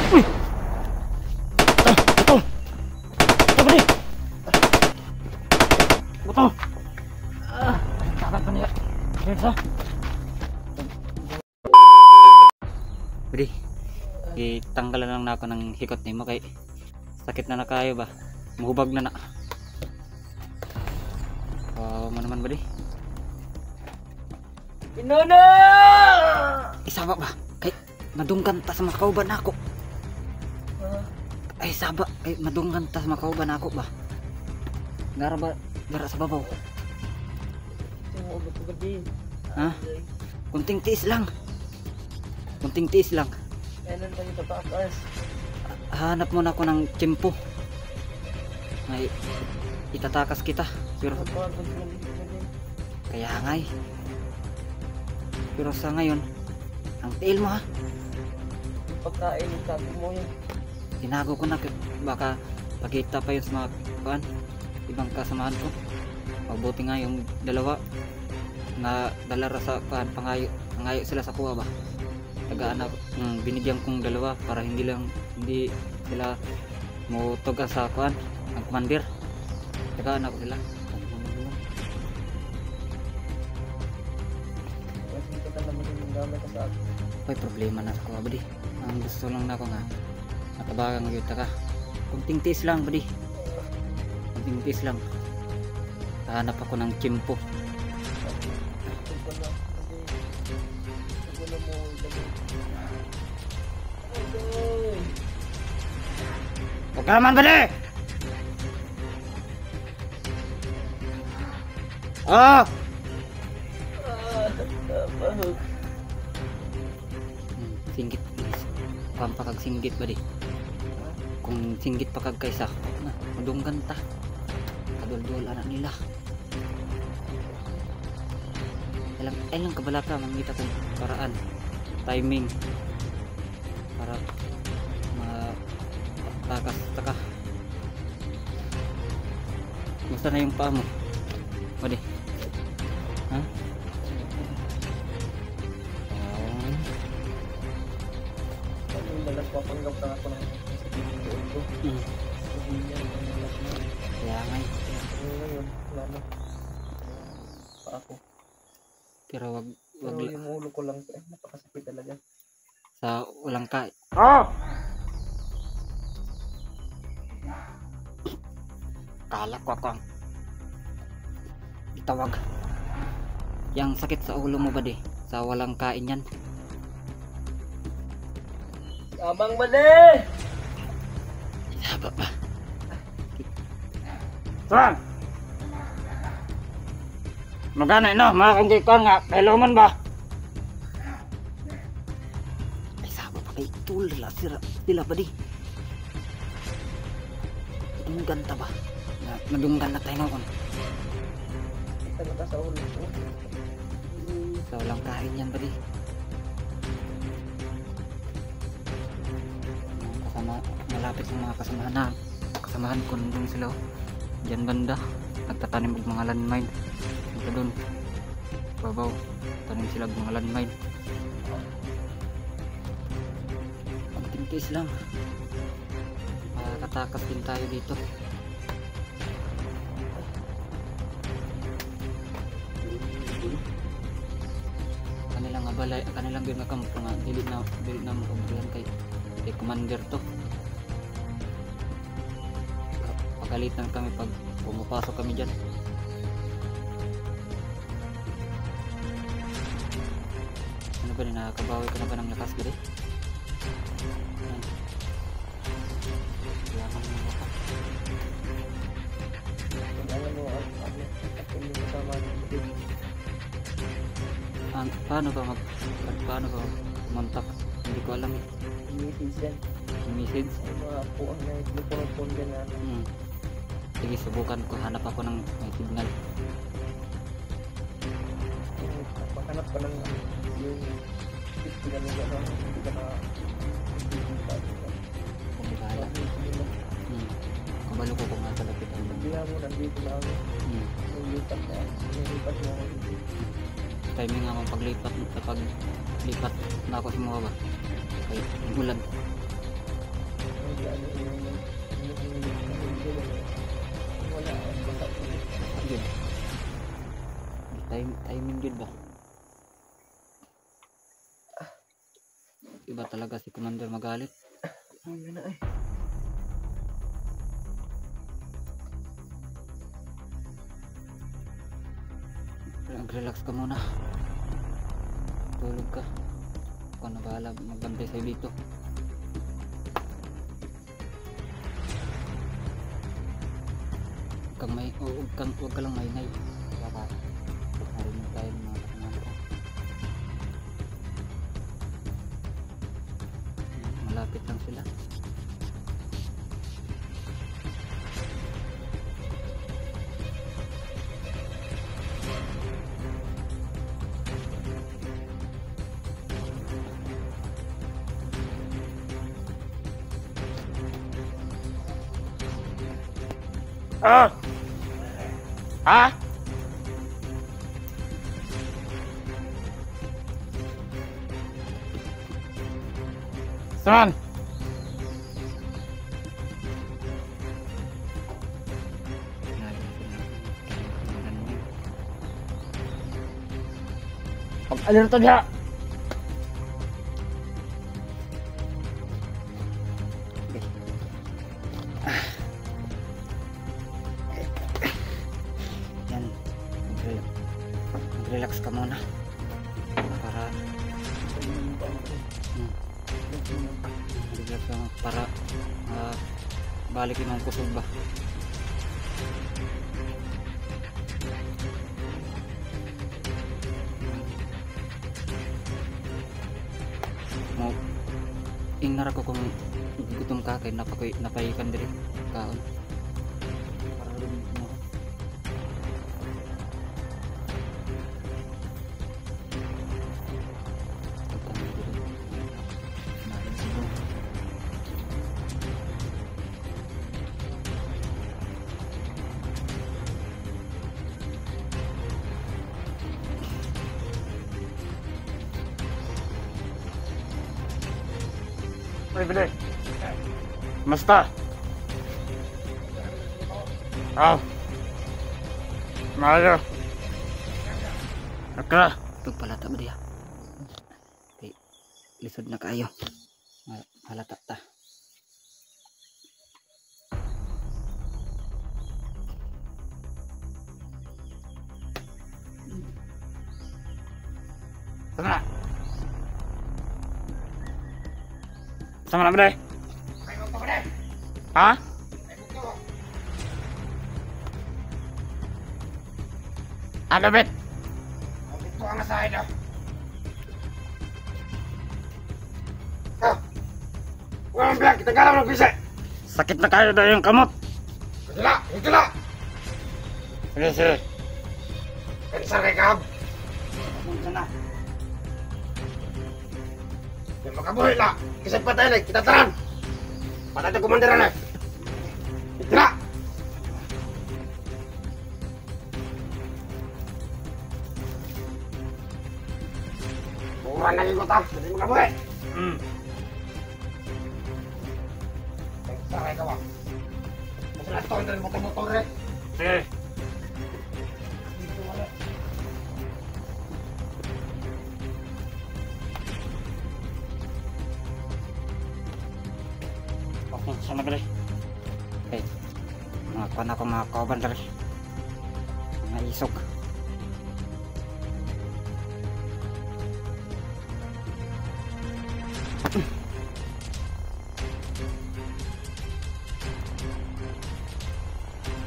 Ito! Ito ba di? Ito! Kakat pa niya. Ito. Budi, itanggalan lang na ako ng hikot ni mo kay sakit na kayo ba? Mahubag na na. Wow mo naman Budi. Inono! Isaba ba? Kay madunggan ta sa makauban ako. Ay saba, kay madunggan ta sa makauban ako ba? Gara ba? Gara sa babaw. Ha? Kunting tiis lang. Kunting tiis lang. Kailan tayo tatakas? Hanap muna ako ng tiyempo. Ay, itatakas kita. Pero kaya nga eh. Pero sa ngayon, ang tiil mo ha. Pagkain yung sabi mo yun. Tinago ko na baka pagkita pa yun sa mga kuan, ibang kasamahan ko. Mabuti nga yung dalawa na dalara sa kuan, pangayo sila sa kuha ba. Tagaan binigyan kong dalawa para hindi sila mo toga sa kuan, ang commander. Tagaan ako sila. May problema na sa kuha buddy. Ang gusto lang na ako nga nakabagang magyuta ka. Kunting tiis lang buddy. Kunting tiis lang. Hanap ako ng tiyempo. Huwag ka naman buddy! Ah! Singgit pampakag singgit ba di? Kung singgit pa kag kaysa na madunggan ta kadul-dul anak nila ilang kabalaka mamita kong paraan timing para matakas taka. Gusto na yung paa mo ba di? Ha? Papanggap na ako ng kaya nga ngayon wala na pa ako. Pero wag yung ulo ko lang napakasakit talaga sa walang ka. Kala ko ang itawag yang sakit sa ulo mo ba di? Sa walang kain yan. Amang mali! Saba ba? Saan? Magana ino, mga kanjikan nga, kailuman ba? Ay saba pa kay tulila sila ba di? Nadunggan ta ba? Nadunggan na tayo noon. Talaga sa ulo ko. Sa walang kain yan ba di? Malapit sa mga kasamahan ko nandun sila dyan banda nagtatanim ng mga landmine ito dun babaw tanim sila ng mga landmine. Pagtintis lang katakas din tayo dito. Kanilang abalay kanilang ginakampo nga dili na makubrihan kay commander to. Pagalitan kami pag pumapasok kami dyan. Ano ba rin, nakakabawi ka na ba ng lakas gari? Kailangan mo ba ka? Kailangan mo paano ba montak? Hindi ko alam eh. Message? Mga po ang nagpupunod dyan na. Sige, subukan ko. Hanap ako ng signal. Maghanap ka ng yung signal mo gano'n. Hindi ka na kumikala. Kabalo ko kung nga talapit ang hindi nga mo nandito na ako. Yung lipat mo. Timing nga akong paglipat na ako sa mga ba. Kaya ulan. timing yun ba? Iba talaga si Commander magalit. Ayun na eh. Relax ka muna. Tulog ka. Ako na bahala magbantay sa'yo dito. Huwag ka lang maingay. Baka narinig tayo ng mga kasamahan ko. Malapit lang sila. Ah! Ha? Saan? Pag-alerto diha! Yan. Relax ka muna. Para relax ka muna. Para balik yung kusog ba. Mo ingnar ako kung gutom ka kay napayikan diri kaon. Para rin mo. Bili. Masta. Mayo. Akra. Pagpalata ba diya? Okay. Lisod na kayo. Halata ta. Sana. Sama na ba deh? Ha? Ano bet? Ito ang asahin na. Walang bilang kita galang ng bisa. Sakit na kayo daw yung kamot. Higala. Sige. Pensar kay Kahab. Punta na. Yung makabuhay na. Kisay patay na. Kita taran. Patay na kumandiran na. Higala. Kurang lagi kota. Jadi makabuhay. Pensar kay Kahab. Masalah tahun dari motor-motor eh. Sige. Sana beli. Mga kuwan ako mga kauban dali. Mga isok.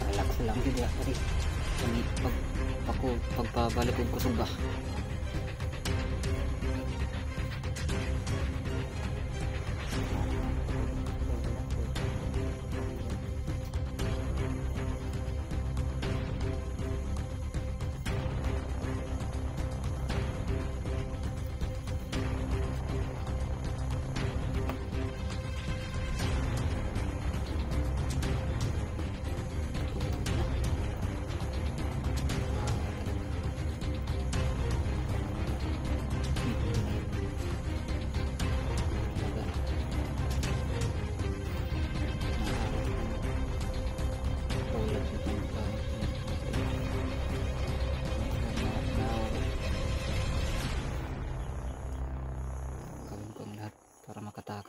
Relax lang hindi ako rin. Pagpabalik ko kusog ba.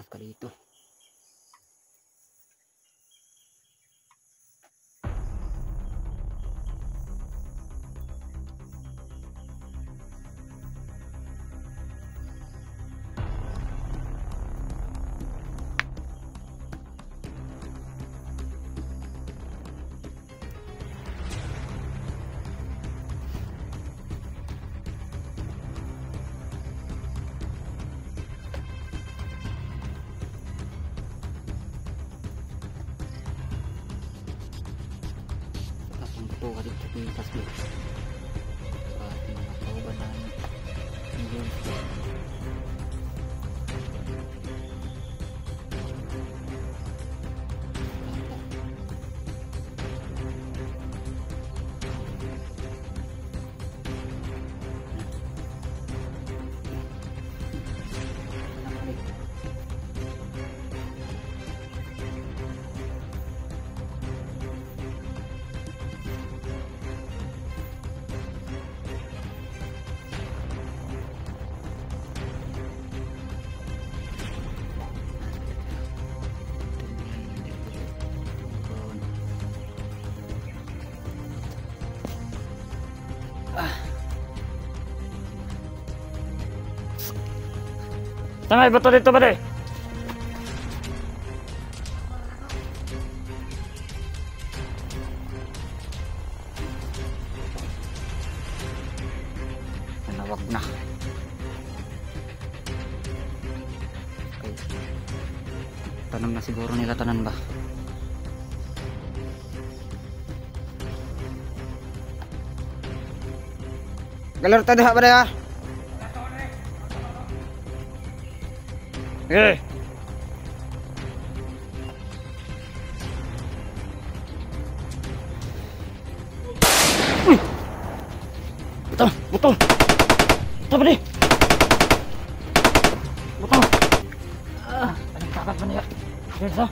Takas ka dito. Ito ka dito pintas mo mga kauban namin yun. Tama, bato dito ba de? Wag na. Okay. Tanong na siguro nila tanan ba? Galar ta diha ba de ha? Eh. Betul, betul. Betul ba di? Betul. Anong takot ba niya? Dito.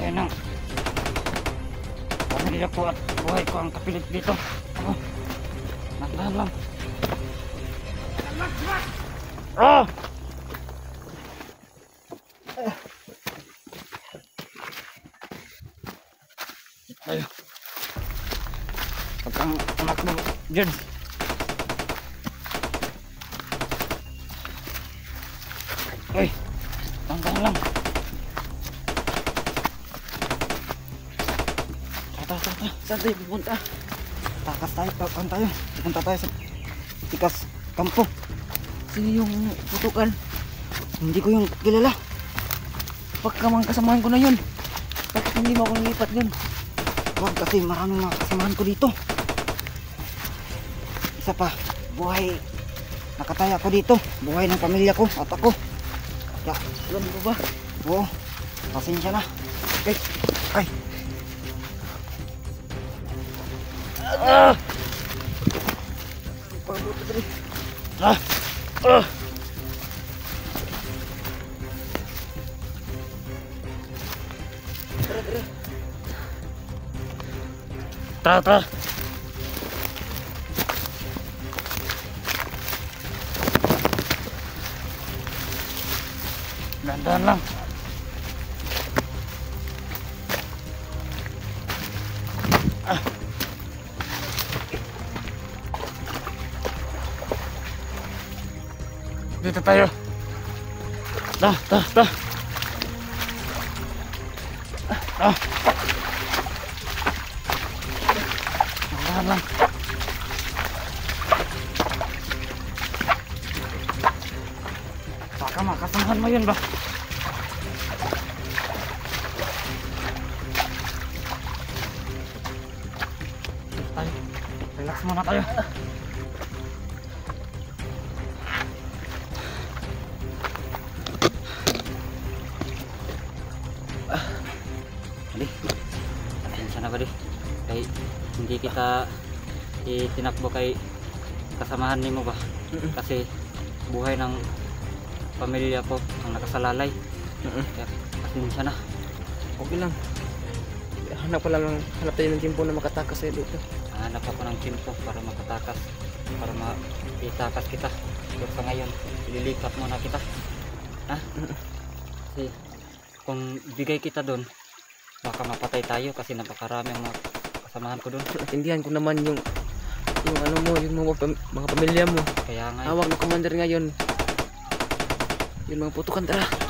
Ayan ang pamilya ko at buhay ko ang kapilit dito. Ako. Nagdahan lang. Ah! Ayo. Pag kang tumakbo dyan. Uy, tangkang lang. Tata. Saan tayo pupunta? Takas tayo, pakan tayo. Pupunta tayo sa tikas kampo. Sino yung putukan? Hindi ko yung kilala. Pagka mga kasamahan ko na yun. Bakit hindi mo ako nilipat yun? Huwag kasi maraming mga kasamahan ko dito. Isa pa, buhay. Nakataya ko dito. Buhay ng pamilya ko at ako. Kaya, alam mo ba? Oo, pasensya na. Okay, ay. Pabuto dali. Tara. Dandan lang. Dito tayo. Dah. Dandan lang. Baka makasamahan mo yun ba? Tayo. Relax muna tayo. Bali. Pasensya na ba di? Kay hindi kita itinakbo kay kasamahan ni mo ba? Kasi buhay ng pamilya ko ang nakasalalay. Kaya pasensya na. Okay lang. Hanap tayo ng timpo na makatakas sa'yo dito. Hanap ako ng timpo para makatakas. Para maitakas kita. Pero sa ngayon, ililipat muna kita. Ha? Kasi kung bigay kita doon, baka mapatay tayo kasi napakarami ang mga kasamahan ko doon. Naintindihan ko naman yung ano mo, yung mga pamilya mo. Kaya nga, Hawak ng commander ngayon. Yung mga putukan, tara.